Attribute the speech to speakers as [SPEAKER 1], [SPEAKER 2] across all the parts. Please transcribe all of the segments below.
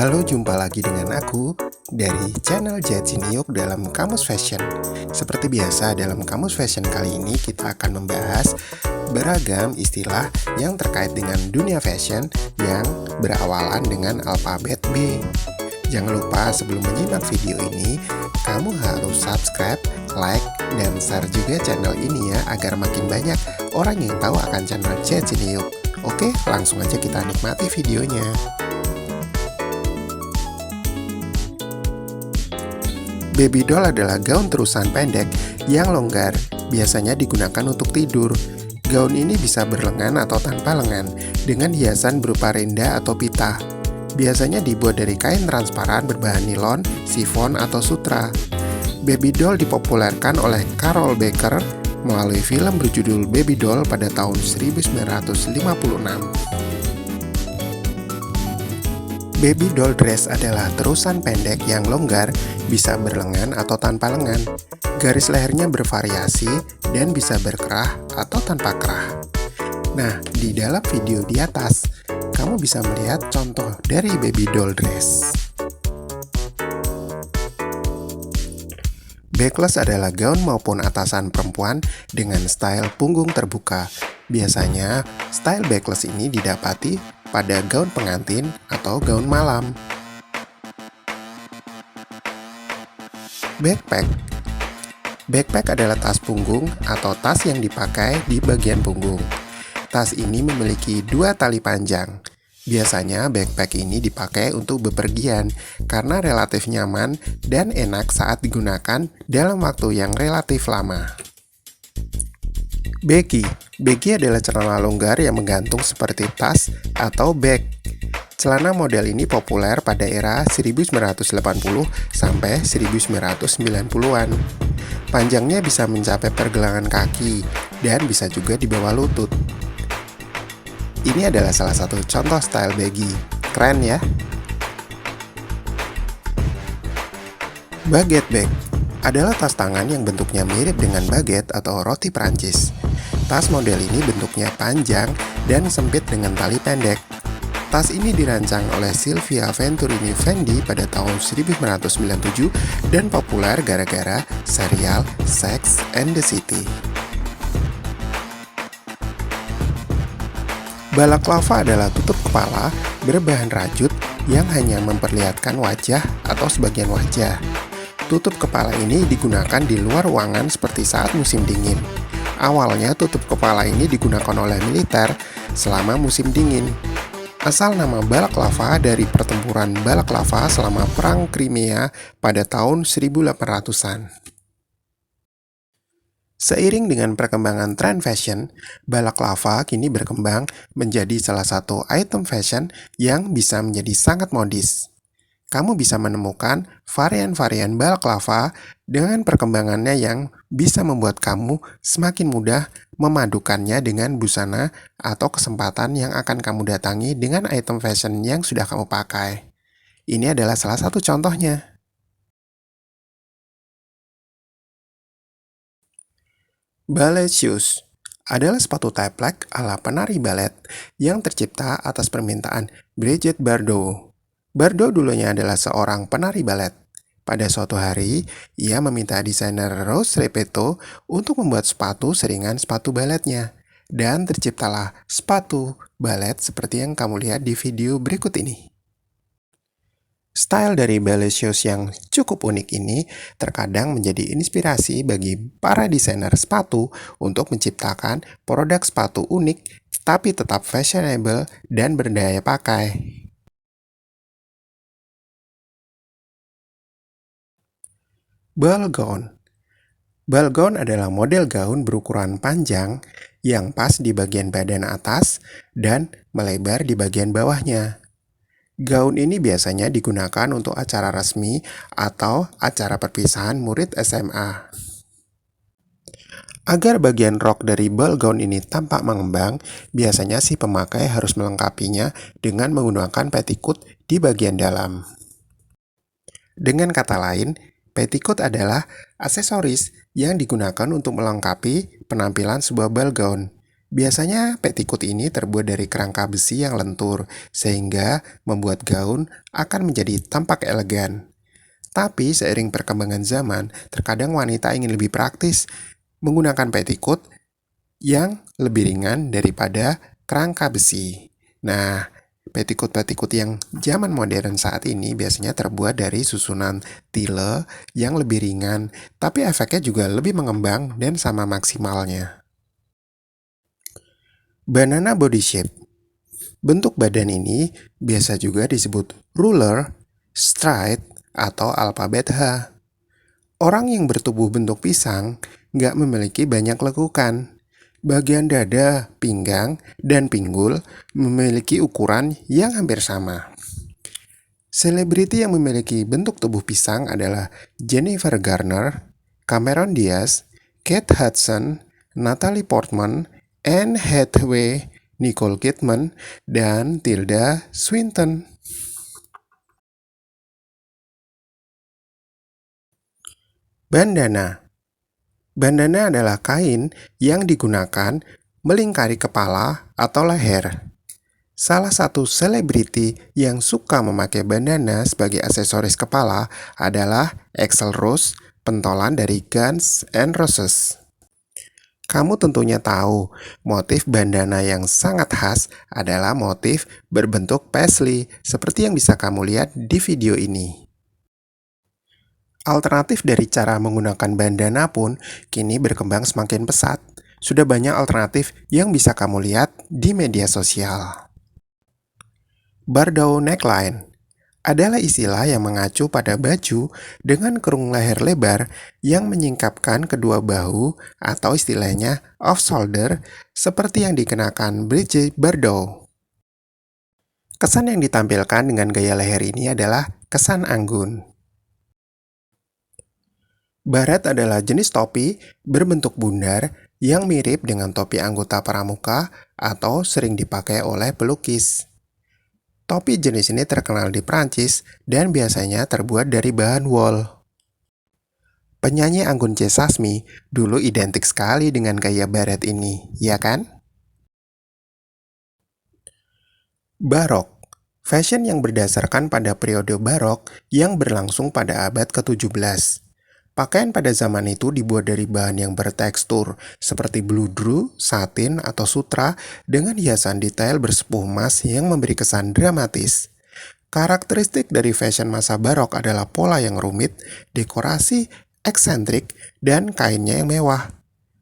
[SPEAKER 1] Halo, jumpa lagi dengan aku dari channel Jetsiniuk dalam Kamus Fashion. Seperti biasa, dalam Kamus Fashion kali ini kita akan membahas beragam istilah yang terkait dengan dunia fashion yang berawalan dengan alfabet B. Jangan lupa sebelum menyimak video ini, kamu harus subscribe, like, dan share juga channel ini ya, agar makin banyak orang yang tahu akan channel Jetsiniuk. Oke, langsung aja kita nikmati videonya. Baby doll adalah gaun terusan pendek yang longgar, biasanya digunakan untuk tidur. Gaun ini bisa berlengan atau tanpa lengan, dengan hiasan berupa renda atau pita. Biasanya dibuat dari kain transparan berbahan nilon, sifon, atau sutra. Baby doll dipopulerkan oleh Carol Baker melalui film berjudul Baby Doll pada tahun 1956. Baby doll dress adalah terusan pendek yang longgar, bisa berlengan atau tanpa lengan. Garis lehernya bervariasi dan bisa berkerah atau tanpa kerah. Nah, di dalam video di atas, kamu bisa melihat contoh dari baby doll dress. Backless adalah gaun maupun atasan perempuan dengan style punggung terbuka. Biasanya, style backless ini didapati pada gaun pengantin atau gaun malam. Backpack. Backpack adalah tas punggung atau tas yang dipakai di bagian punggung. Tas ini memiliki dua tali panjang. Biasanya backpack ini dipakai untuk bepergian karena relatif nyaman dan enak saat digunakan dalam waktu yang relatif lama. Baggy. Baggy adalah celana longgar yang menggantung seperti tas atau bag. Celana model ini populer pada era 1980 sampai 1990-an. Panjangnya bisa mencapai pergelangan kaki dan bisa juga di bawah lutut. Ini adalah salah satu contoh style baggy. Keren ya? Baguette bag adalah tas tangan yang bentuknya mirip dengan baguette atau roti Prancis. Tas model ini bentuknya panjang dan sempit dengan tali pendek. Tas ini dirancang oleh Silvia Venturini Fendi pada tahun 1997 dan populer gara-gara serial Sex and the City. Balaklava adalah tutup kepala berbahan rajut yang hanya memperlihatkan wajah atau sebagian wajah. Tutup kepala ini digunakan di luar ruangan seperti saat musim dingin. Awalnya tutup kepala ini digunakan oleh militer selama musim dingin. Asal nama balaklava dari pertempuran balaklava selama Perang Crimea pada tahun 1800-an. Seiring dengan perkembangan tren fashion, balaklava kini berkembang menjadi salah satu item fashion yang bisa menjadi sangat modis. Kamu bisa menemukan varian-varian balaklava dengan perkembangannya yang bisa membuat kamu semakin mudah memadukannya dengan busana atau kesempatan yang akan kamu datangi dengan item fashion yang sudah kamu pakai. Ini adalah salah satu contohnya. Ballet shoes adalah sepatu teplek ala penari balet yang tercipta atas permintaan Brigitte Bardot. Bardot dulunya adalah seorang penari balet. Pada suatu hari, ia meminta desainer Rose Repetto untuk membuat sepatu seringan sepatu baletnya. Dan terciptalah sepatu balet seperti yang kamu lihat di video berikut ini. Style dari ballet shoes yang cukup unik ini terkadang menjadi inspirasi bagi para desainer sepatu untuk menciptakan produk sepatu unik tapi tetap fashionable dan berdaya pakai. Ball gown. Ball gown adalah model gaun berukuran panjang yang pas di bagian badan atas dan melebar di bagian bawahnya. Gaun ini biasanya digunakan untuk acara resmi atau acara perpisahan murid SMA. Agar bagian rok dari ball gown ini tampak mengembang, biasanya si pemakai harus melengkapinya dengan menggunakan petticoat di bagian dalam. Dengan kata lain, petticoat adalah aksesoris yang digunakan untuk melengkapi penampilan sebuah ball gown. Biasanya petticoat ini terbuat dari kerangka besi yang lentur, sehingga membuat gaun akan menjadi tampak elegan. Tapi seiring perkembangan zaman, terkadang wanita ingin lebih praktis, menggunakan petticoat yang lebih ringan daripada kerangka besi. Nah, petticoat-petticoat yang zaman modern saat ini biasanya terbuat dari susunan tile yang lebih ringan, tapi efeknya juga lebih mengembang dan sama maksimalnya. Banana body shape. Bentuk badan ini biasa juga disebut ruler, stride, atau alfabet H. Orang yang bertubuh bentuk pisang nggak memiliki banyak lekukan. Bagian dada, pinggang, dan pinggul memiliki ukuran yang hampir sama. Selebriti yang memiliki bentuk tubuh pisang adalah Jennifer Garner, Cameron Diaz, Kate Hudson, Natalie Portman, Anne Hathaway, Nicole Kidman, dan Tilda Swinton. Bandana. Bandana adalah kain yang digunakan melingkari kepala atau leher. Salah satu selebriti yang suka memakai bandana sebagai aksesoris kepala adalah Axl Rose, pentolan dari Guns N' Roses. Kamu tentunya tahu, motif bandana yang sangat khas adalah motif berbentuk paisley, seperti yang bisa kamu lihat di video ini. Alternatif dari cara menggunakan bandana pun kini berkembang semakin pesat. Sudah banyak alternatif yang bisa kamu lihat di media sosial. Bardau neckline adalah istilah yang mengacu pada baju dengan kerung leher lebar yang menyingkapkan kedua bahu atau istilahnya off shoulder seperti yang dikenakan Brigitte Bardot. Kesan yang ditampilkan dengan gaya leher ini adalah kesan anggun. Baret adalah jenis topi berbentuk bundar yang mirip dengan topi anggota pramuka atau sering dipakai oleh pelukis. Topi jenis ini terkenal di Prancis dan biasanya terbuat dari bahan wol. Penyanyi Anggun C. Sasmi dulu identik sekali dengan gaya baret ini, ya kan? Barok, fashion yang berdasarkan pada periode barok yang berlangsung pada abad ke-17. Pakaian pada zaman itu dibuat dari bahan yang bertekstur seperti bludru, satin, atau sutra dengan hiasan detail bersepuh emas yang memberi kesan dramatis. Karakteristik dari fashion masa barok adalah pola yang rumit, dekorasi eksentrik, dan kainnya yang mewah.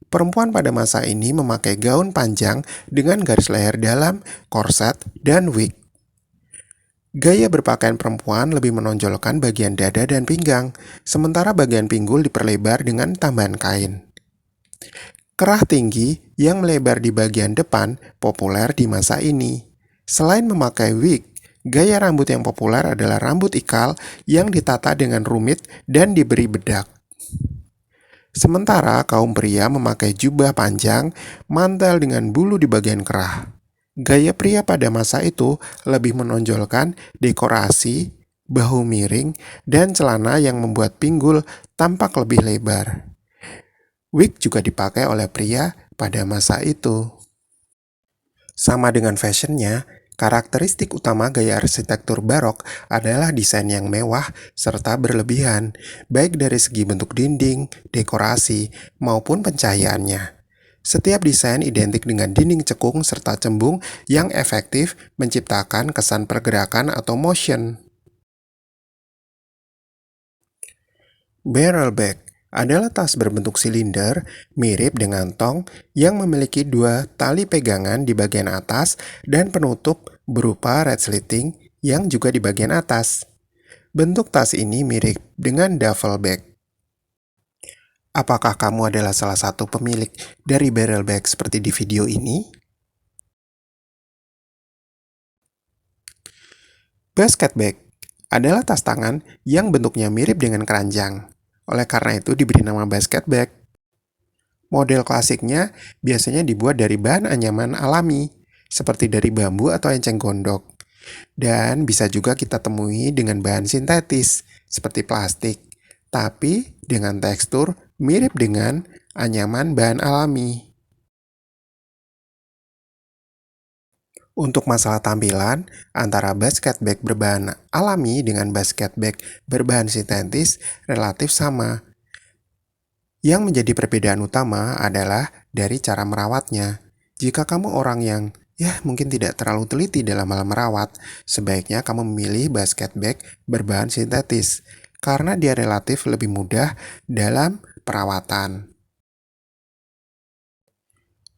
[SPEAKER 1] Perempuan pada masa ini memakai gaun panjang dengan garis leher dalam, korset, dan wig. Gaya berpakaian perempuan lebih menonjolkan bagian dada dan pinggang, sementara bagian pinggul diperlebar dengan tambahan kain. Kerah tinggi yang melebar di bagian depan populer di masa ini. Selain memakai wig, gaya rambut yang populer adalah rambut ikal yang ditata dengan rumit dan diberi bedak. Sementara kaum pria memakai jubah panjang, mantel dengan bulu di bagian kerah. Gaya pria pada masa itu lebih menonjolkan dekorasi, bahu miring, dan celana yang membuat pinggul tampak lebih lebar. Wig juga dipakai oleh pria pada masa itu. Sama dengan fashionnya, karakteristik utama gaya arsitektur barok adalah desain yang mewah serta berlebihan, baik dari segi bentuk dinding, dekorasi, maupun pencahayaannya. Setiap desain identik dengan dinding cekung serta cembung yang efektif menciptakan kesan pergerakan atau motion. Barrel bag adalah tas berbentuk silinder mirip dengan tong yang memiliki dua tali pegangan di bagian atas dan penutup berupa resleting yang juga di bagian atas. Bentuk tas ini mirip dengan duffel bag. Apakah kamu adalah salah satu pemilik dari barrel bag seperti di video ini? Basket bag adalah tas tangan yang bentuknya mirip dengan keranjang. Oleh karena itu diberi nama basket bag. Model klasiknya biasanya dibuat dari bahan anyaman alami, seperti dari bambu atau enceng gondok. Dan bisa juga kita temui dengan bahan sintetis, seperti plastik, tapi dengan tekstur mirip dengan anyaman bahan alami. Untuk masalah tampilan, antara basket bag berbahan alami dengan basket bag berbahan sintetis relatif sama. Yang menjadi perbedaan utama adalah dari cara merawatnya. Jika kamu orang yang mungkin tidak terlalu teliti dalam hal merawat, sebaiknya kamu memilih basket bag berbahan sintetis karena dia relatif lebih mudah dalam perawatan.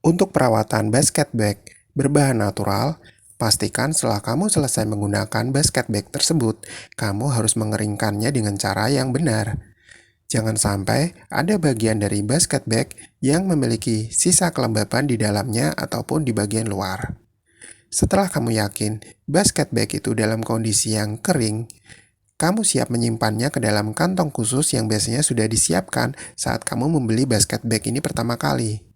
[SPEAKER 1] Untuk perawatan basket bag berbahan natural, pastikan setelah kamu selesai menggunakan basket bag tersebut, kamu harus mengeringkannya dengan cara yang benar. Jangan sampai ada bagian dari basket bag yang memiliki sisa kelembapan di dalamnya ataupun di bagian luar. Setelah kamu yakin basket bag itu dalam kondisi yang kering, kamu siap menyimpannya ke dalam kantong khusus yang biasanya sudah disiapkan saat kamu membeli basket bag ini pertama kali.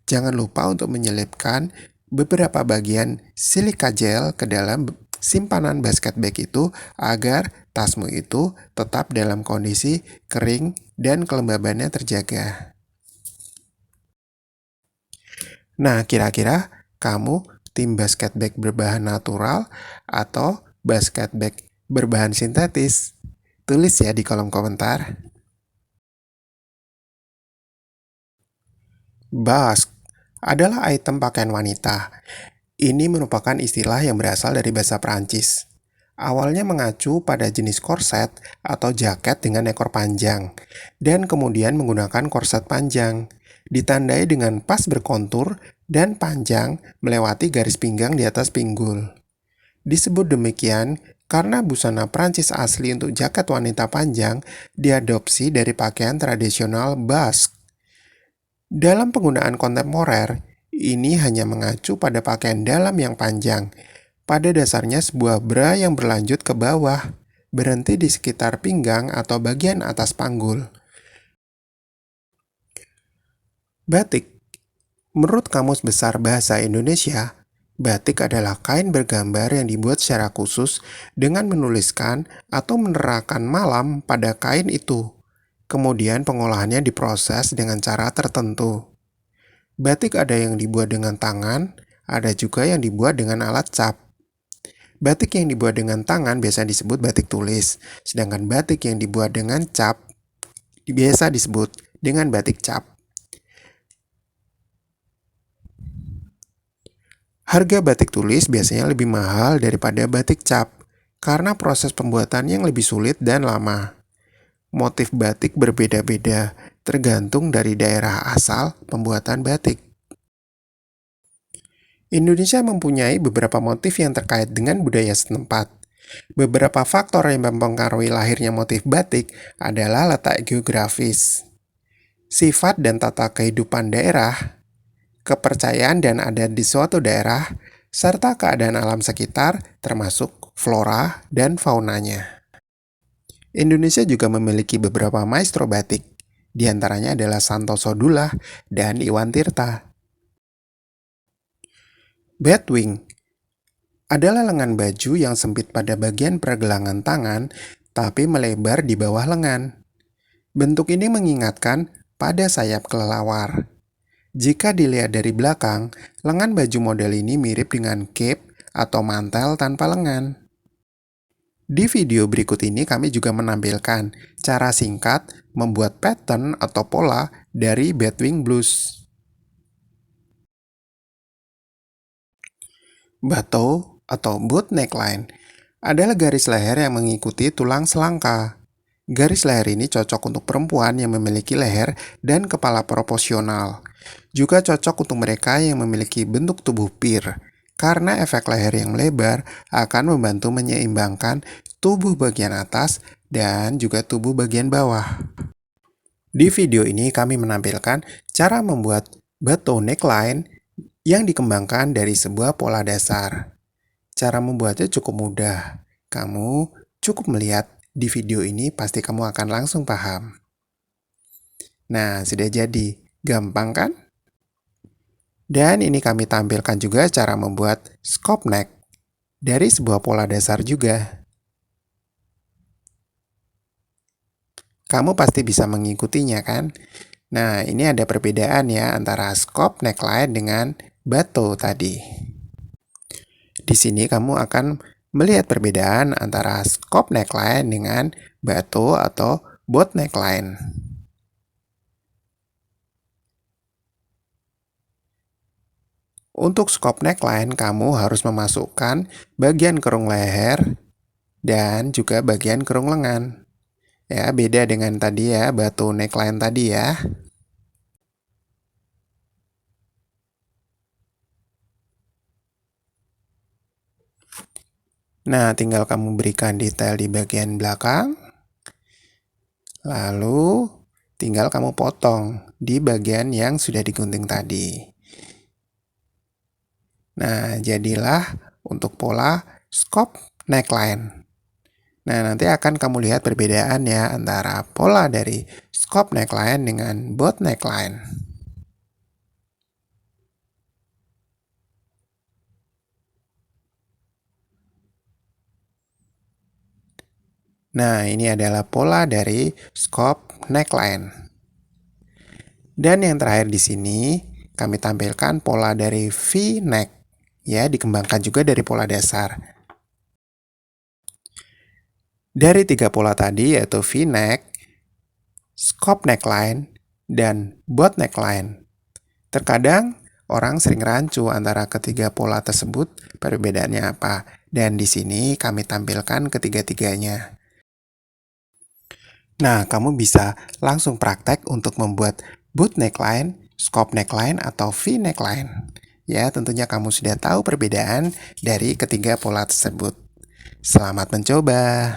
[SPEAKER 1] Jangan lupa untuk menyelipkan beberapa bagian silika gel ke dalam simpanan basket bag itu agar tasmu itu tetap dalam kondisi kering dan kelembabannya terjaga. Nah, kira-kira kamu tim basket bag berbahan natural atau basket bag berbahan sintetis? Tulis ya di kolom komentar. Basque adalah item pakaian wanita. Ini merupakan istilah yang berasal dari bahasa Prancis. Awalnya mengacu pada jenis korset atau jaket dengan ekor panjang, dan kemudian menggunakan korset panjang, ditandai dengan pas berkontur dan panjang melewati garis pinggang di atas pinggul. Disebut demikian karena busana Prancis asli untuk jaket wanita panjang diadopsi dari pakaian tradisional Basque. Dalam penggunaan kontemporer, ini hanya mengacu pada pakaian dalam yang panjang. Pada dasarnya sebuah bra yang berlanjut ke bawah, berhenti di sekitar pinggang atau bagian atas panggul. Batik. Menurut Kamus Besar Bahasa Indonesia, batik adalah kain bergambar yang dibuat secara khusus dengan menuliskan atau menerangkan malam pada kain itu. Kemudian pengolahannya diproses dengan cara tertentu. Batik ada yang dibuat dengan tangan, ada juga yang dibuat dengan alat cap. Batik yang dibuat dengan tangan biasa disebut batik tulis, sedangkan batik yang dibuat dengan cap biasa disebut dengan batik cap. Harga batik tulis biasanya lebih mahal daripada batik cap, karena proses pembuatan yang lebih sulit dan lama. Motif batik berbeda-beda, tergantung dari daerah asal pembuatan batik. Indonesia mempunyai beberapa motif yang terkait dengan budaya setempat. Beberapa faktor yang mempengaruhi lahirnya motif batik adalah letak geografis, sifat dan tata kehidupan daerah, kepercayaan dan adat di suatu daerah, serta keadaan alam sekitar termasuk flora dan faunanya. Indonesia juga memiliki beberapa maestro batik, di antaranya adalah Santoso Dullah dan Iwan Tirta. Batwing adalah lengan baju yang sempit pada bagian pergelangan tangan, tapi melebar di bawah lengan. Bentuk ini mengingatkan pada sayap kelelawar. Jika dilihat dari belakang, lengan baju model ini mirip dengan cape atau mantel tanpa lengan. Di video berikut ini kami juga menampilkan cara singkat membuat pattern atau pola dari Batwing Blues. Batou atau boot neckline adalah garis leher yang mengikuti tulang selangka. Garis leher ini cocok untuk perempuan yang memiliki leher dan kepala proporsional. Juga cocok untuk mereka yang memiliki bentuk tubuh pir, karena efek leher yang melebar akan membantu menyeimbangkan tubuh bagian atas dan juga tubuh bagian bawah. Di video ini kami menampilkan cara membuat batou neckline yang dikembangkan dari sebuah pola dasar. Cara membuatnya cukup mudah. Kamu cukup melihat di video ini pasti kamu akan langsung paham. Nah, sudah jadi. Gampang kan? Dan ini kami tampilkan juga cara membuat scoop neck dari sebuah pola dasar juga. Kamu pasti bisa mengikutinya kan? Nah, ini ada perbedaan ya antara scoop neckline dengan batou tadi. Di sini kamu akan melihat perbedaan antara scope neckline dengan batu atau boat neckline. Untuk scope neckline, kamu harus memasukkan bagian kerung leher dan juga bagian kerung lengan. Ya, beda dengan tadi ya, batu neckline tadi ya. Nah, tinggal kamu berikan detail di bagian belakang. Lalu, tinggal kamu potong di bagian yang sudah digunting tadi. Nah, jadilah untuk pola scope neckline. Nah, nanti akan kamu lihat perbedaan ya antara pola dari scope neckline dengan boat neckline. Nah, ini adalah pola dari scope neckline. Dan yang terakhir di sini, kami tampilkan pola dari V-neck. Ya, dikembangkan juga dari pola dasar. Dari 3 pola tadi, yaitu V-neck, scope neckline, dan boat neckline. Terkadang, orang sering rancu antara ketiga pola tersebut, perbedaannya apa. Dan di sini kami tampilkan ketiga-tiganya. Nah, kamu bisa langsung praktek untuk membuat boot neckline, scope neckline, atau V neckline. Ya, tentunya kamu sudah tahu perbedaan dari ketiga pola tersebut. Selamat mencoba!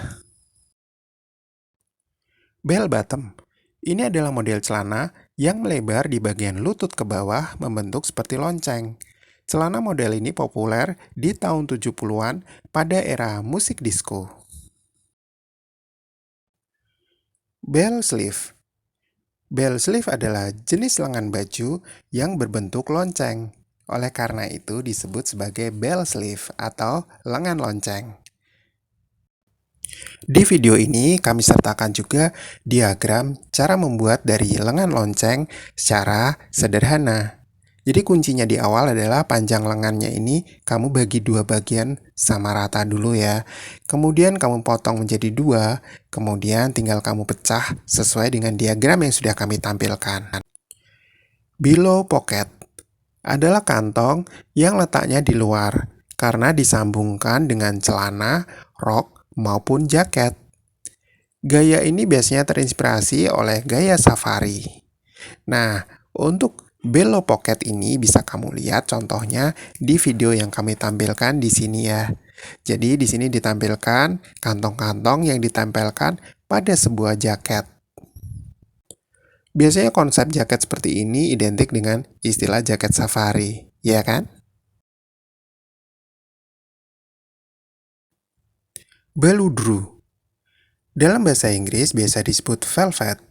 [SPEAKER 1] Bell bottom. Ini adalah model celana yang melebar di bagian lutut ke bawah membentuk seperti lonceng. Celana model ini populer di tahun 70-an pada era musik disco. Bell sleeve. Bell sleeve adalah jenis lengan baju yang berbentuk lonceng. Oleh karena itu disebut sebagai bell sleeve atau lengan lonceng. Di video ini kami sertakan juga diagram cara membuat dari lengan lonceng secara sederhana. Jadi kuncinya di awal adalah panjang lengannya ini kamu bagi dua bagian sama rata dulu ya. Kemudian kamu potong menjadi dua, kemudian tinggal kamu pecah sesuai dengan diagram yang sudah kami tampilkan. Below pocket adalah kantong yang letaknya di luar karena disambungkan dengan celana, rok, maupun jaket. Gaya ini biasanya terinspirasi oleh gaya safari. Nah, untuk below pocket ini bisa kamu lihat contohnya di video yang kami tampilkan di sini ya. Jadi di sini ditampilkan kantong-kantong yang ditempelkan pada sebuah jaket. Biasanya konsep jaket seperti ini identik dengan istilah jaket safari, ya kan? Beludru. Dalam bahasa Inggris biasa disebut velvet.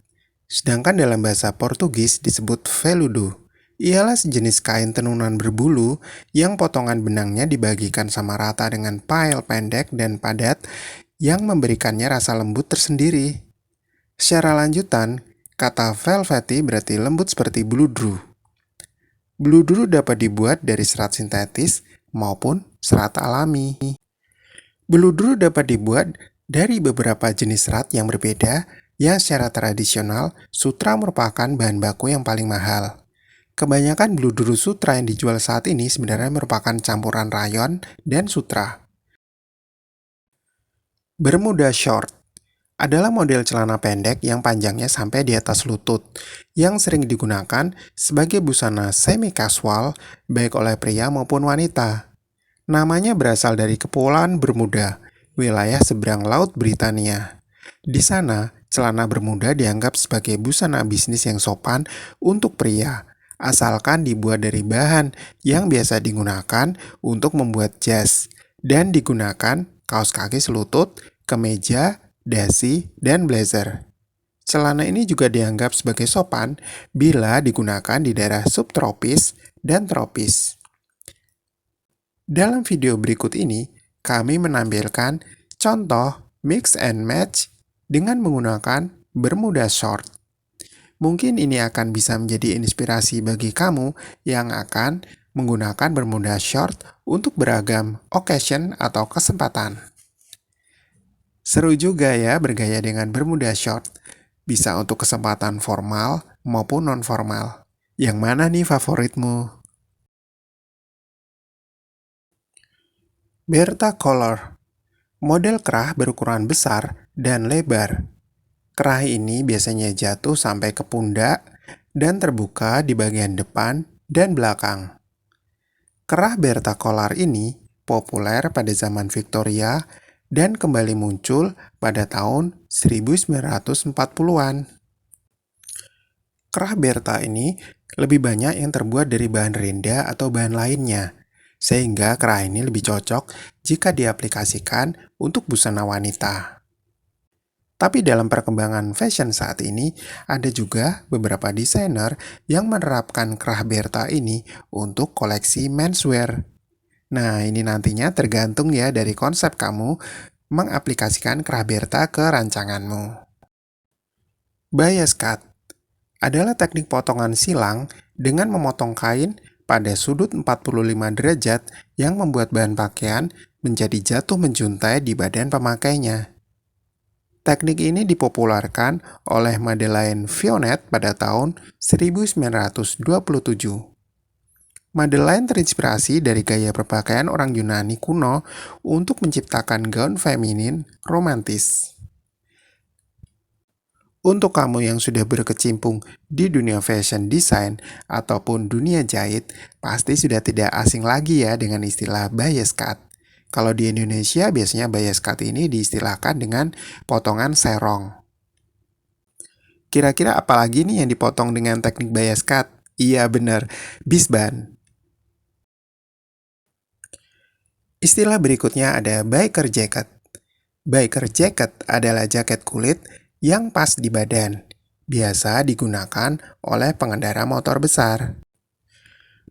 [SPEAKER 1] Sedangkan dalam bahasa Portugis disebut veludo. Ialah sejenis kain tenunan berbulu yang potongan benangnya dibagikan sama rata dengan pail pendek dan padat yang memberikannya rasa lembut tersendiri. Secara lanjutan, kata velvety berarti lembut seperti beludru. Beludru dapat dibuat dari serat sintetis maupun serat alami. Beludru dapat dibuat dari beberapa jenis serat yang berbeda. Ya, secara tradisional, sutra merupakan bahan baku yang paling mahal. Kebanyakan beludru sutra yang dijual saat ini sebenarnya merupakan campuran rayon dan sutra. Bermuda short adalah model celana pendek yang panjangnya sampai di atas lutut, yang sering digunakan sebagai busana semi-casual baik oleh pria maupun wanita. Namanya berasal dari Kepulauan Bermuda, wilayah seberang Laut Britania. Di sana, celana bermuda dianggap sebagai busana bisnis yang sopan untuk pria, asalkan dibuat dari bahan yang biasa digunakan untuk membuat jas, dan digunakan kaos kaki selutut, kemeja, dasi, dan blazer. Celana ini juga dianggap sebagai sopan bila digunakan di daerah subtropis dan tropis. Dalam video berikut ini, kami menampilkan contoh mix and match dengan menggunakan bermuda short. Mungkin ini akan bisa menjadi inspirasi bagi kamu yang akan menggunakan bermuda short untuk beragam occasion atau kesempatan. Seru juga ya bergaya dengan bermuda short. Bisa untuk kesempatan formal maupun non-formal. Yang mana nih favoritmu? Bertha Collar, model kerah berukuran besar dan lebar. Kerah ini biasanya jatuh sampai ke pundak dan terbuka di bagian depan dan belakang. Kerah Bertha Collar ini populer pada zaman Victoria dan kembali muncul pada tahun 1940-an. Kerah Bertha ini lebih banyak yang terbuat dari bahan renda atau bahan lainnya, sehingga kerah ini lebih cocok jika diaplikasikan untuk busana wanita. Tapi dalam perkembangan fashion saat ini, ada juga beberapa desainer yang menerapkan kerah Bertha ini untuk koleksi menswear. Nah, ini nantinya tergantung ya dari konsep kamu mengaplikasikan kerah Bertha ke rancanganmu. Bias cut adalah teknik potongan silang dengan memotong kain pada sudut 45 derajat yang membuat bahan pakaian menjadi jatuh menjuntai di badan pemakainya. Teknik ini dipopulerkan oleh Madeleine Vionnet pada tahun 1927. Madeleine terinspirasi dari gaya berpakaian orang Yunani kuno untuk menciptakan gaun feminin romantis. Untuk kamu yang sudah berkecimpung di dunia fashion design ataupun dunia jahit, pasti sudah tidak asing lagi ya dengan istilah bias cut. Kalau di Indonesia biasanya bias cut ini diistilahkan dengan potongan serong. Kira-kira apa lagi nih yang dipotong dengan teknik bias cut? Iya benar, bisband. Istilah berikutnya ada biker jacket. Biker jacket adalah jaket kulit yang pas di badan, biasa digunakan oleh pengendara motor besar.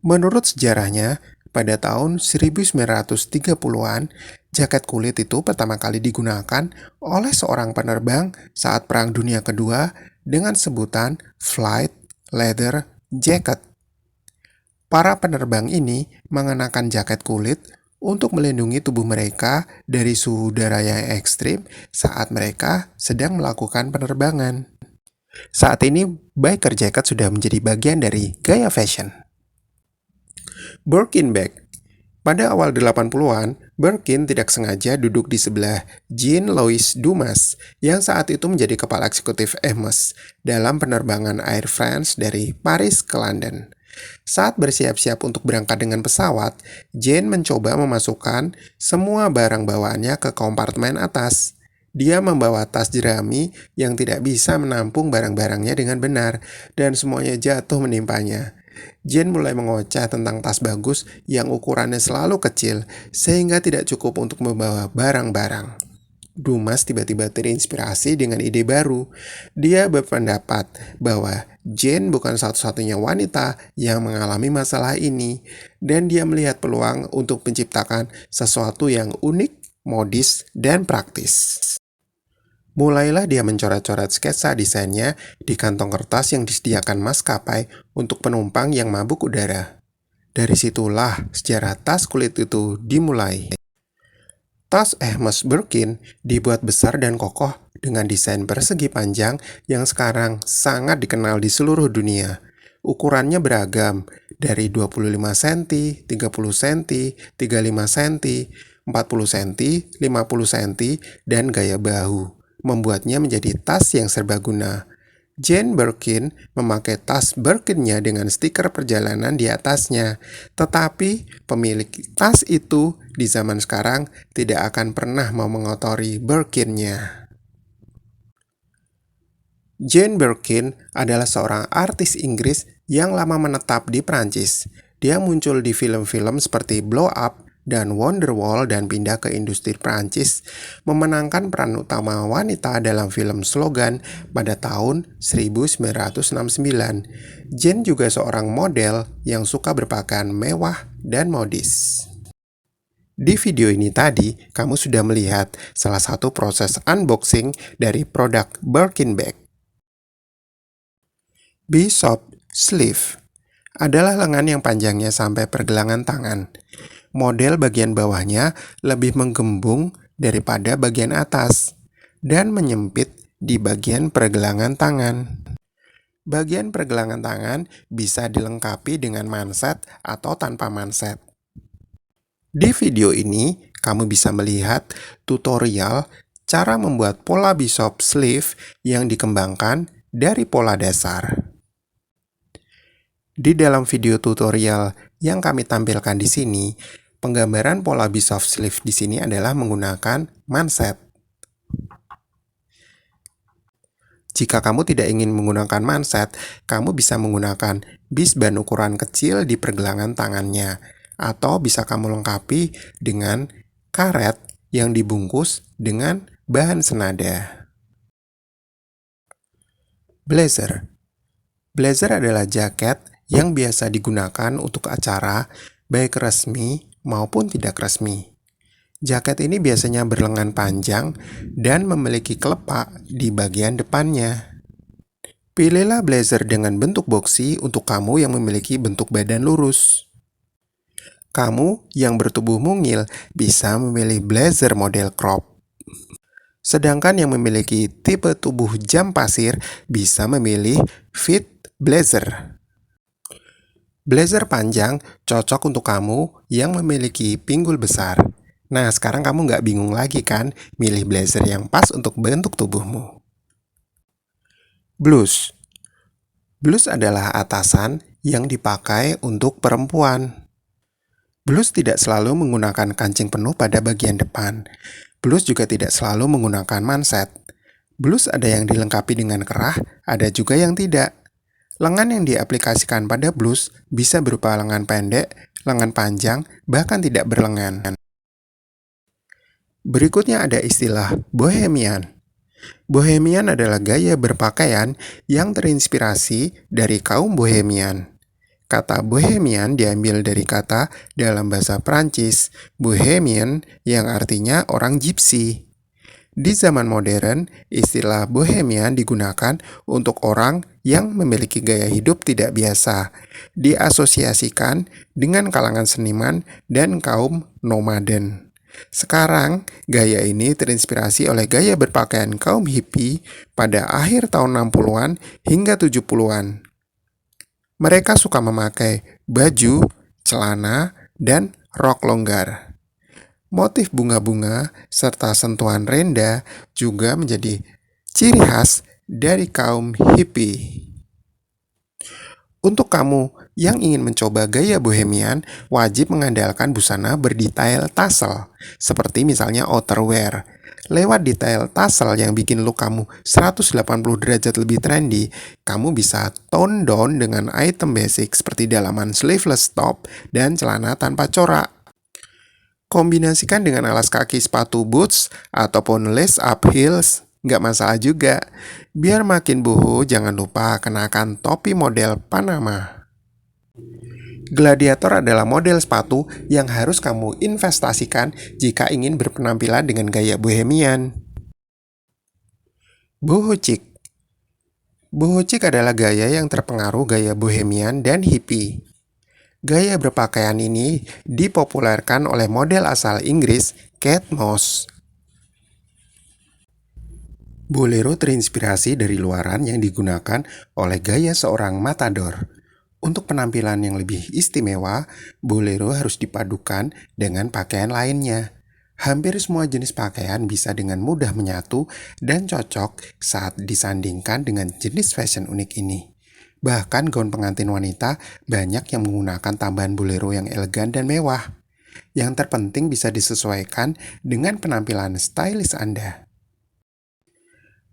[SPEAKER 1] Menurut sejarahnya, pada tahun 1930-an, jaket kulit itu pertama kali digunakan oleh seorang penerbang saat Perang Dunia Kedua dengan sebutan flight leather jacket. Para penerbang ini mengenakan jaket kulit untuk melindungi tubuh mereka dari suhu udara yang ekstrim saat mereka sedang melakukan penerbangan. Saat ini, biker jacket sudah menjadi bagian dari gaya fashion. Birkin bag. Pada awal 80-an, Birkin tidak sengaja duduk di sebelah Jean-Louis Dumas yang saat itu menjadi kepala eksekutif Hermès dalam penerbangan Air France dari Paris ke London. Saat bersiap-siap untuk berangkat dengan pesawat, Jean mencoba memasukkan semua barang bawaannya ke kompartemen atas. Dia membawa tas jerami yang tidak bisa menampung barang-barangnya dengan benar, dan semuanya jatuh menimpanya. Jean mulai mengoceh tentang tas bagus yang ukurannya selalu kecil, sehingga tidak cukup untuk membawa barang-barang. Dumas tiba-tiba terinspirasi dengan ide baru. Dia berpendapat bahwa Jane bukan satu-satunya wanita yang mengalami masalah ini, dan dia melihat peluang untuk menciptakan sesuatu yang unik, modis, dan praktis. Mulailah dia mencoret-coret sketsa desainnya di kantong kertas yang disediakan maskapai untuk penumpang yang mabuk udara. Dari situlah sejarah tas kulit itu dimulai. Tas Hermès Birkin dibuat besar dan kokoh dengan desain persegi panjang yang sekarang sangat dikenal di seluruh dunia. Ukurannya beragam, dari 25 cm, 30 cm, 35 cm, 40 cm, 50 cm, dan gaya bahu, membuatnya menjadi tas yang serbaguna. Jane Birkin memakai tas Birkin-nya dengan stiker perjalanan di atasnya, tetapi pemilik tas itu di zaman sekarang tidak akan pernah mau mengotori Birkin-nya. Jane Birkin adalah seorang artis Inggris yang lama menetap di Prancis. Dia muncul di film-film seperti Blow Up dan Wonderwall dan pindah ke industri Prancis, memenangkan peran utama wanita dalam film Slogan pada tahun 1969. Jane juga seorang model yang suka berpakaian mewah dan modis. Di video ini tadi, kamu sudah melihat salah satu proses unboxing dari produk Birkin bag. Bishop Sleeve adalah lengan yang panjangnya sampai pergelangan tangan. Model bagian bawahnya lebih menggembung daripada bagian atas dan menyempit di bagian pergelangan tangan. Bagian pergelangan tangan bisa dilengkapi dengan manset atau tanpa manset. Di video ini, kamu bisa melihat tutorial cara membuat pola bishop sleeve yang dikembangkan dari pola dasar. Di dalam video tutorial yang kami tampilkan di sini, penggambaran pola bishop sleeve di sini adalah menggunakan manset. Jika kamu tidak ingin menggunakan manset, kamu bisa menggunakan bisband ukuran kecil di pergelangan tangannya, atau bisa kamu lengkapi dengan karet yang dibungkus dengan bahan senada. Blazer. Blazer adalah jaket yang biasa digunakan untuk acara, baik resmi maupun tidak resmi. Jaket ini biasanya berlengan panjang dan memiliki kelepak di bagian depannya. Pilihlah blazer dengan bentuk boxy untuk kamu yang memiliki bentuk badan lurus. Kamu yang bertubuh mungil bisa memilih blazer model crop. Sedangkan yang memiliki tipe tubuh jam pasir bisa memilih fit blazer. Blazer panjang cocok untuk kamu yang memiliki pinggul besar. Nah, sekarang kamu nggak bingung lagi kan milih blazer yang pas untuk bentuk tubuhmu. Blus. Blus adalah atasan yang dipakai untuk perempuan. Blus tidak selalu menggunakan kancing penuh pada bagian depan. Blus juga tidak selalu menggunakan manset. Blus ada yang dilengkapi dengan kerah, ada juga yang tidak. Lengan yang diaplikasikan pada blus bisa berupa lengan pendek, lengan panjang, bahkan tidak berlengan. Berikutnya ada istilah bohemian. Bohemian adalah gaya berpakaian yang terinspirasi dari kaum Bohemian. Kata Bohemian diambil dari kata dalam bahasa Prancis, Bohemian yang artinya orang Gypsy. Di zaman modern, istilah Bohemian digunakan untuk orang yang memiliki gaya hidup tidak biasa, diasosiasikan dengan kalangan seniman dan kaum nomaden. Sekarang, gaya ini terinspirasi oleh gaya berpakaian kaum hippie pada akhir tahun 60-an hingga 70-an. Mereka suka memakai baju, celana, dan rok longgar. Motif bunga-bunga serta sentuhan renda juga menjadi ciri khas dari kaum hippie. Untuk kamu yang ingin mencoba gaya bohemian, wajib mengandalkan busana berdetail tassel, seperti misalnya outerwear. Lewat detail tassel yang bikin look kamu 180 derajat lebih trendy, kamu bisa tone down dengan item basic seperti dalaman sleeveless top dan celana tanpa corak. Kombinasikan dengan alas kaki sepatu boots ataupun lace up heels, nggak masalah juga. Biar makin boho, jangan lupa kenakan topi model Panama. Gladiator adalah model sepatu yang harus kamu investasikan jika ingin berpenampilan dengan gaya bohemian. Boho chic. Boho chic adalah gaya yang terpengaruh gaya bohemian dan hippie. Gaya berpakaian ini dipopulerkan oleh model asal Inggris, Kate Moss. Bolero terinspirasi dari luaran yang digunakan oleh gaya seorang matador. Untuk penampilan yang lebih istimewa, bolero harus dipadukan dengan pakaian lainnya. Hampir semua jenis pakaian bisa dengan mudah menyatu dan cocok saat disandingkan dengan jenis fashion unik ini. Bahkan gaun pengantin wanita banyak yang menggunakan tambahan bolero yang elegan dan mewah. Yang terpenting bisa disesuaikan dengan penampilan stylish Anda.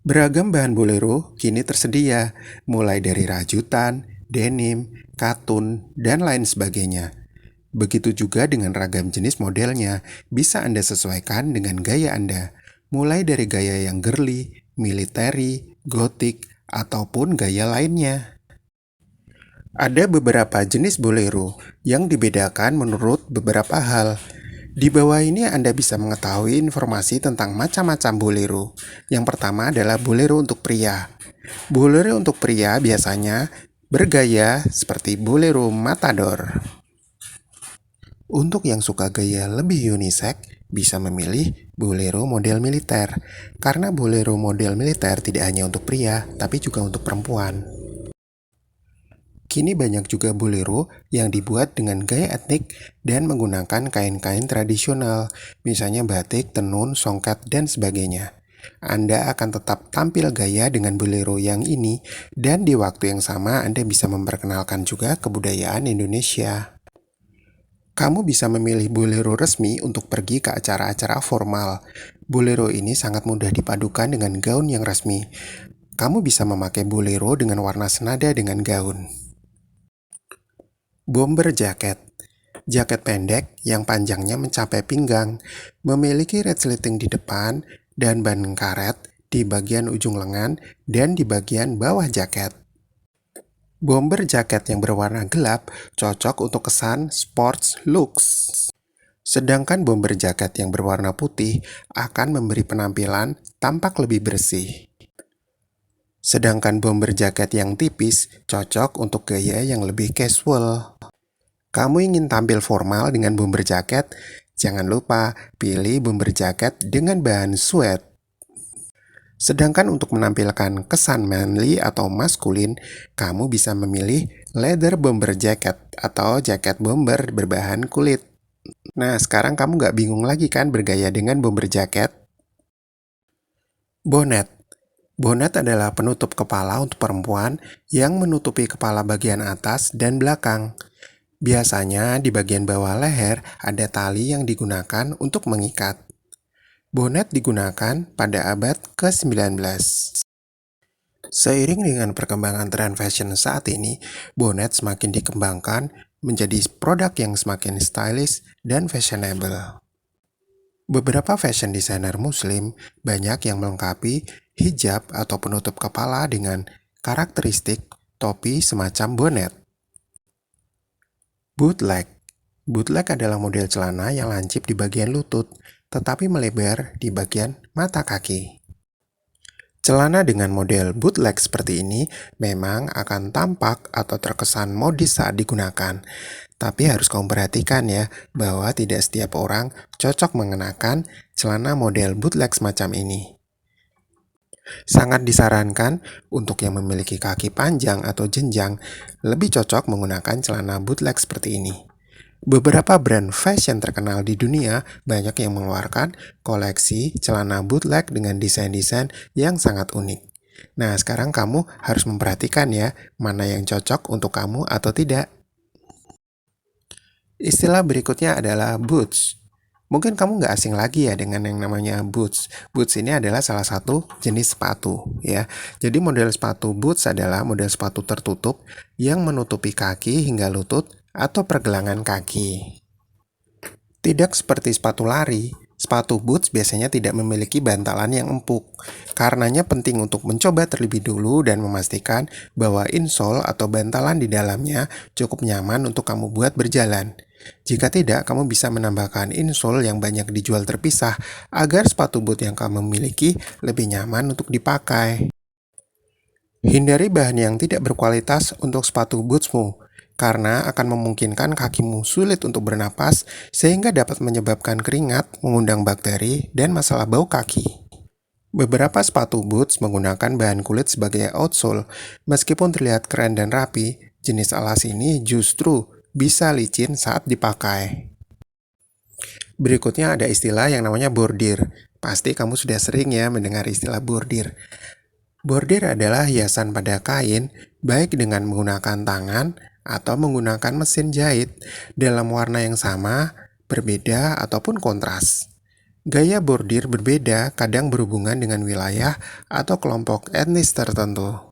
[SPEAKER 1] Beragam bahan bolero kini tersedia, mulai dari rajutan, denim, katun, dan lain sebagainya. Begitu juga dengan ragam jenis modelnya, bisa Anda sesuaikan dengan gaya Anda, mulai dari gaya yang girly, military, gotik, ataupun gaya lainnya. Ada beberapa jenis bolero yang dibedakan menurut beberapa hal. Di bawah ini Anda bisa mengetahui informasi tentang macam-macam bolero. Yang pertama adalah bolero untuk pria. Bolero untuk pria biasanya bergaya seperti bolero matador. Untuk yang suka gaya lebih unisex, bisa memilih bolero model militer. Karena bolero model militer tidak hanya untuk pria, tapi juga untuk perempuan. Kini banyak juga bolero yang dibuat dengan gaya etnik dan menggunakan kain-kain tradisional, misalnya batik, tenun, songket, dan sebagainya. Anda akan tetap tampil gaya dengan bolero yang ini, dan di waktu yang sama Anda bisa memperkenalkan juga kebudayaan Indonesia. Kamu bisa memilih bolero resmi untuk pergi ke acara-acara formal. Bolero ini sangat mudah dipadukan dengan gaun yang resmi. Kamu bisa memakai bolero dengan warna senada dengan gaun. Bomber jacket. Jaket pendek yang panjangnya mencapai pinggang, memiliki resleting di depan dan ban karet di bagian ujung lengan dan di bagian bawah jaket. Bomber jaket yang berwarna gelap cocok untuk kesan sports looks. Sedangkan bomber jaket yang berwarna putih akan memberi penampilan tampak lebih bersih. Sedangkan bomber jaket yang tipis cocok untuk gaya yang lebih casual. Kamu ingin tampil formal dengan bomber jaket? Jangan lupa pilih bomber jaket dengan bahan suede. Sedangkan untuk menampilkan kesan manly atau maskulin, kamu bisa memilih leather bomber jacket atau jaket bomber berbahan kulit. Nah, sekarang kamu nggak bingung lagi kan bergaya dengan bomber jacket? Bonnet. Bonnet adalah penutup kepala untuk perempuan yang menutupi kepala bagian atas dan belakang. Biasanya di bagian bawah leher ada tali yang digunakan untuk mengikat. Bonnet digunakan pada abad ke-19. Seiring dengan perkembangan tren fashion saat ini, bonnet semakin dikembangkan menjadi produk yang semakin stylish dan fashionable. Beberapa fashion designer muslim banyak yang melengkapi hijab atau penutup kepala dengan karakteristik topi semacam bonnet. Bootleg. Bootleg adalah model celana yang lancip di bagian lutut, tetapi melebar di bagian mata kaki. Celana dengan model bootleg seperti ini memang akan tampak atau terkesan modis saat digunakan. Tapi harus kamu perhatikan ya, bahwa tidak setiap orang cocok mengenakan celana model bootleg semacam ini. Sangat disarankan untuk yang memiliki kaki panjang atau jenjang, lebih cocok menggunakan celana bootleg seperti ini. Beberapa brand fashion terkenal di dunia banyak yang mengeluarkan koleksi celana bootleg dengan desain-desain yang sangat unik. Nah, sekarang kamu harus memperhatikan ya, mana yang cocok untuk kamu atau tidak. Istilah berikutnya adalah boots. Mungkin kamu nggak asing lagi ya dengan yang namanya boots. Boots ini adalah salah satu jenis sepatu ya. Jadi model sepatu boots adalah model sepatu tertutup yang menutupi kaki hingga lutut atau pergelangan kaki. Tidak seperti sepatu lari, sepatu boots biasanya tidak memiliki bantalan yang empuk. Karenanya penting untuk mencoba terlebih dulu dan memastikan bahwa insole atau bantalan di dalamnya cukup nyaman untuk kamu buat berjalan. Jika tidak, kamu bisa menambahkan insole yang banyak dijual terpisah agar sepatu boot yang kamu miliki lebih nyaman untuk dipakai. Hindari bahan yang tidak berkualitas untuk sepatu bootsmu, karena akan memungkinkan kakimu sulit untuk bernapas sehingga dapat menyebabkan keringat, mengundang bakteri, dan masalah bau kaki. Beberapa sepatu boots menggunakan bahan kulit sebagai outsole. Meskipun terlihat keren dan rapi, jenis alas ini justru bisa licin saat dipakai. Berikutnya ada istilah yang namanya bordir. Pasti kamu sudah sering ya mendengar istilah bordir. Bordir adalah hiasan pada kain, baik dengan menggunakan tangan atau menggunakan mesin jahit dalam warna yang sama, berbeda, ataupun kontras. Gaya bordir berbeda kadang berhubungan dengan wilayah atau kelompok etnis tertentu.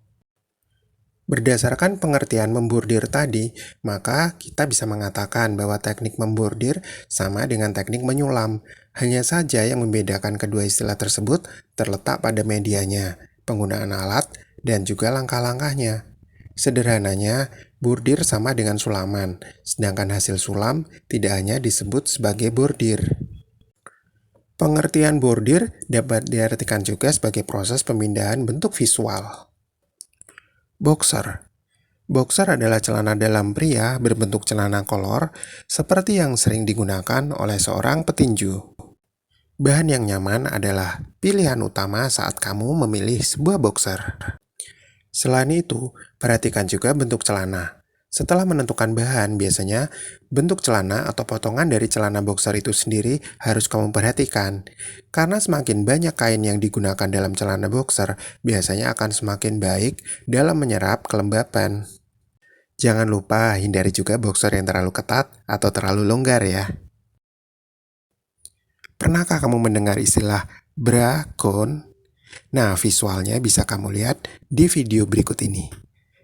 [SPEAKER 1] Berdasarkan pengertian membordir tadi, maka kita bisa mengatakan bahwa teknik membordir sama dengan teknik menyulam. Hanya saja yang membedakan kedua istilah tersebut terletak pada medianya, penggunaan alat, dan juga langkah-langkahnya. Sederhananya, bordir sama dengan sulaman, sedangkan hasil sulam tidak hanya disebut sebagai bordir. Pengertian bordir dapat diartikan juga sebagai proses pemindahan bentuk visual. Boxer. Boxer adalah celana dalam pria berbentuk celana kolor, seperti yang sering digunakan oleh seorang petinju. Bahan yang nyaman adalah pilihan utama saat kamu memilih sebuah boxer. Selain itu, perhatikan juga bentuk celana. Setelah menentukan bahan, biasanya bentuk celana atau potongan dari celana boxer itu sendiri harus kamu perhatikan. Karena semakin banyak kain yang digunakan dalam celana boxer, biasanya akan semakin baik dalam menyerap kelembapan. Jangan lupa hindari juga boxer yang terlalu ketat atau terlalu longgar ya. Pernahkah kamu mendengar istilah bra cone? Nah, visualnya bisa kamu lihat di video berikut ini.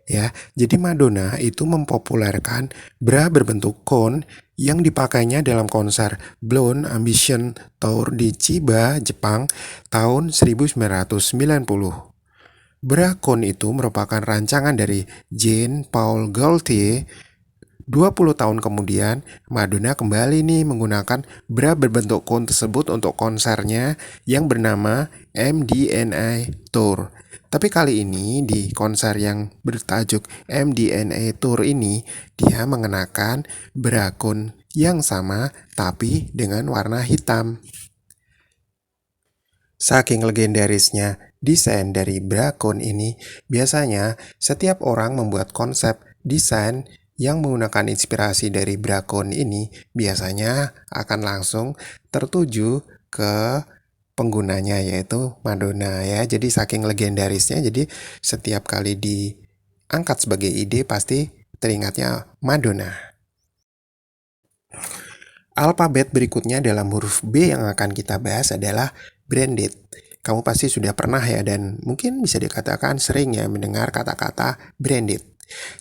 [SPEAKER 1] Ya, jadi Madonna itu mempopulerkan bra berbentuk cone yang dipakainya dalam konser Blonde Ambition Tour di Chiba, Jepang tahun 1990. Bra cone itu merupakan rancangan dari Jean Paul Gaultier. 20 tahun kemudian, Madonna kembali nih menggunakan bra berbentuk cone tersebut untuk konsernya yang bernama MDNA Tour. Tapi kali ini di konser yang bertajuk MDNA Tour ini, dia mengenakan bra cone yang sama tapi dengan warna hitam. Saking legendarisnya desain dari bra cone ini, biasanya setiap orang membuat konsep desain yang menggunakan inspirasi dari bra cone ini biasanya akan langsung tertuju ke penggunanya, yaitu Madonna ya. Jadi saking legendarisnya, jadi setiap kali diangkat sebagai ide pasti teringatnya Madonna. Alfabet berikutnya dalam huruf B yang akan kita bahas adalah branded. Kamu pasti sudah pernah ya, dan mungkin bisa dikatakan sering ya mendengar kata-kata branded.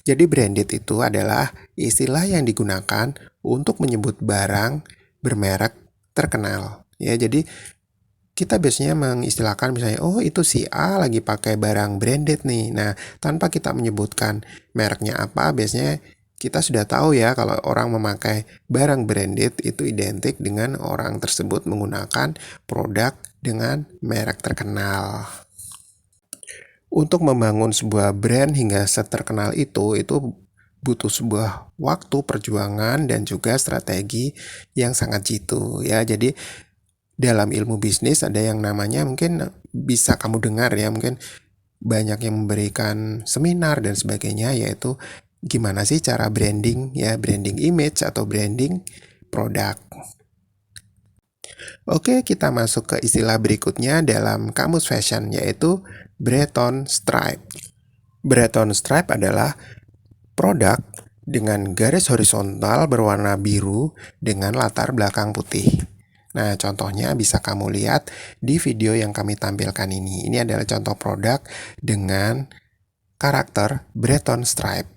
[SPEAKER 1] Jadi branded itu adalah istilah yang digunakan untuk menyebut barang bermerek terkenal. Ya, jadi kita biasanya mengistilahkan misalnya, oh itu si A lagi pakai barang branded nih. Nah, tanpa kita menyebutkan mereknya apa, biasanya kita sudah tahu ya kalau orang memakai barang branded itu identik dengan orang tersebut menggunakan produk dengan merek terkenal. Untuk membangun sebuah brand hingga seterkenal itu butuh sebuah waktu, perjuangan, dan juga strategi yang sangat jitu ya. Jadi dalam ilmu bisnis ada yang namanya, mungkin bisa kamu dengar ya, mungkin banyak yang memberikan seminar dan sebagainya, yaitu gimana sih cara branding ya, branding image atau branding produk. Oke, kita masuk ke istilah berikutnya dalam kamus fashion, yaitu Breton Stripe. Breton Stripe adalah produk dengan garis horizontal berwarna biru dengan latar belakang putih. Nah, contohnya bisa kamu lihat di video yang kami tampilkan ini. Ini adalah contoh produk dengan karakter Breton Stripe.